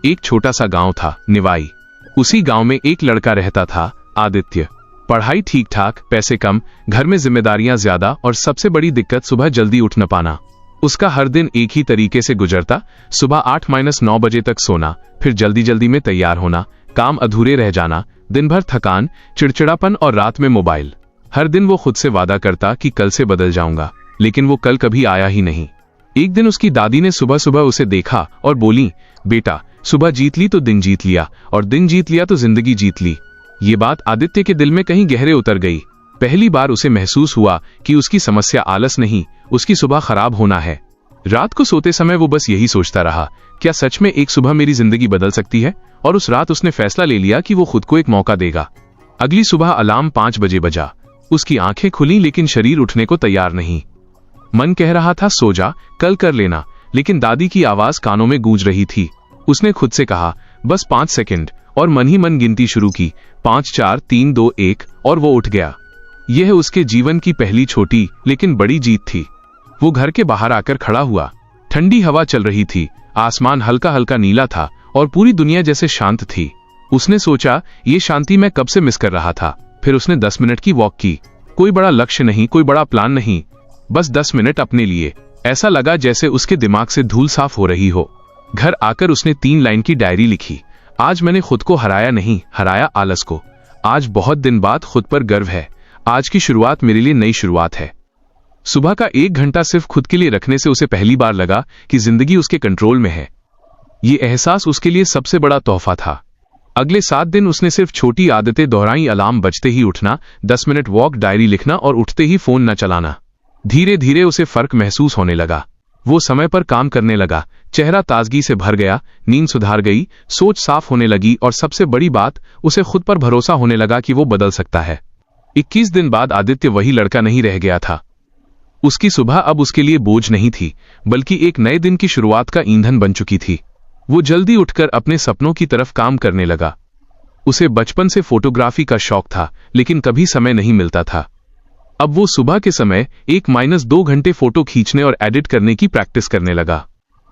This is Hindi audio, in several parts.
एक छोटा सा गांव था, निवाई। उसी गांव में एक लड़का रहता था, आदित्य। पढ़ाई ठीक ठाक, पैसे कम, घर में जिम्मेदारियां ज्यादा और सबसे बड़ी दिक्कत सुबह जल्दी उठ न पाना। उसका हर दिन एक ही तरीके से गुजरता, सुबह 8-9 बजे तक सोना, फिर जल्दी जल्दी में तैयार होना, काम अधूरे रह जाना, दिन भर थकान, चिड़चिड़ापन और रात में मोबाइल। हर दिन वो खुद से वादा करता कि कल से बदल जाऊंगा, लेकिन वो कल कभी आया ही नहीं। एक दिन उसकी दादी ने सुबह सुबह उसे देखा और बोली, बेटा, सुबह जीत ली तो दिन जीत लिया, और दिन जीत लिया तो जिंदगी जीत ली। ये बात आदित्य के दिल में कहीं गहरे उतर गई। पहली बार उसे महसूस हुआ कि उसकी समस्या आलस नहीं, उसकी सुबह खराब होना है। रात को सोते समय वो बस यही सोचता रहा, क्या सच में एक सुबह मेरी जिंदगी बदल सकती है? और उस रात उसने फैसला ले लिया कि वो खुद को एक मौका देगा। अगली सुबह अलार्म 5 बजे बजा। उसकी आंखें खुली, लेकिन शरीर उठने को तैयार नहीं। मन कह रहा था, सो जा, कल कर लेना, लेकिन दादी की आवाज कानों में गूंज रही थी। उसने खुद से कहा, बस 5 सेकंड, और मन ही मन गिनती शुरू की, 5 4 3 2 1, और वो उठ गया। यह उसके जीवन की पहली छोटी लेकिन बड़ी जीत थी। वो घर के बाहर आकर खड़ा हुआ। ठंडी हवा चल रही थी, आसमान हल्का हल्का नीला था और पूरी दुनिया जैसे शांत थी। उसने सोचा, ये शांति मैं कब से मिस कर रहा था। फिर उसने 10 मिनट की वॉक की। कोई बड़ा लक्ष्य नहीं, कोई बड़ा प्लान नहीं, बस 10 मिनट अपने लिए। ऐसा लगा जैसे उसके दिमाग से धूल साफ हो रही हो। घर आकर उसने 3 लाइन की डायरी लिखी। आज मैंने खुद को हराया नहीं, हराया आलस को। आज बहुत दिन बाद खुद पर गर्व है। आज की शुरुआत मेरे लिए नई शुरुआत है। सुबह का 1 घंटा सिर्फ खुद के लिए रखने से उसे पहली बार लगा कि जिंदगी उसके कंट्रोल में है। ये एहसास उसके लिए सबसे बड़ा तोहफा था। अगले 7 दिन उसने सिर्फ छोटी आदतें दोहराई, अलार्म बजते ही उठना, 10 मिनट वॉक, डायरी लिखना और उठते ही फोन न चलाना। धीरे धीरे उसे फर्क महसूस होने लगा। वो समय पर काम करने लगा, चेहरा ताजगी से भर गया, नींद सुधार गई, सोच साफ होने लगी और सबसे बड़ी बात, उसे खुद पर भरोसा होने लगा कि वो बदल सकता है। 21 दिन बाद आदित्य वही लड़का नहीं रह गया था। उसकी सुबह अब उसके लिए बोझ नहीं थी, बल्कि एक नए दिन की शुरुआत का ईंधन बन चुकी थी। वो जल्दी उठकर अपने सपनों की तरफ काम करने लगा। उसे बचपन से फोटोग्राफी का शौक था, लेकिन कभी समय नहीं मिलता था। अब वो सुबह के समय 1-2 घंटे फोटो खींचने और एडिट करने की प्रैक्टिस करने लगा।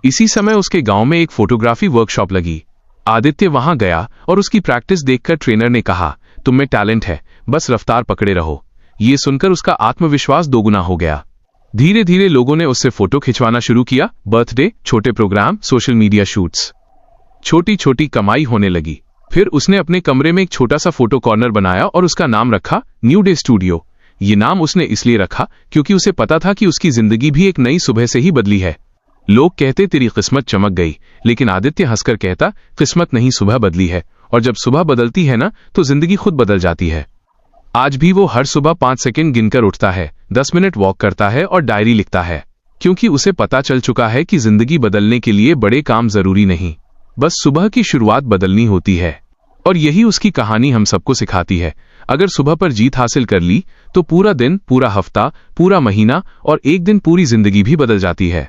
इसी समय उसके गांव में एक फोटोग्राफी वर्कशॉप लगी। आदित्य वहां गया और उसकी प्रैक्टिस देखकर ट्रेनर ने कहा, तुम में टैलेंट है, बस रफ्तार पकड़े रहो। ये सुनकर उसका आत्मविश्वास दोगुना हो गया। धीरे धीरे लोगों ने उससे फोटो खिंचवाना शुरू किया। बर्थडे, छोटे प्रोग्राम, सोशल मीडिया शूट्स। छोटी छोटी कमाई होने लगी। फिर उसने अपने कमरे में एक छोटा सा फोटो कॉर्नर बनाया और उसका नाम रखा न्यू डे स्टूडियो। ये नाम उसने इसलिए रखा क्योंकि उसे पता था कि उसकी जिंदगी भी एक नई सुबह से ही बदली है। लोग कहते तेरी किस्मत चमक गई, लेकिन आदित्य हंसकर कहता, किस्मत नहीं, सुबह बदली है, और जब सुबह बदलती है ना, तो जिंदगी खुद बदल जाती है। आज भी वो हर सुबह 5 सेकंड गिनकर उठता है, 10 मिनट वॉक करता है और डायरी लिखता है, क्योंकि उसे पता चल चुका है कि जिंदगी बदलने के लिए बड़े काम जरूरी नहीं, बस सुबह की शुरुआत बदलनी होती है। और यही उसकी कहानी हम सबको सिखाती है। अगर सुबह पर जीत हासिल कर ली, तो पूरा दिन, पूरा हफ्ता, पूरा महीना और एक दिन पूरी जिंदगी भी बदल जाती है।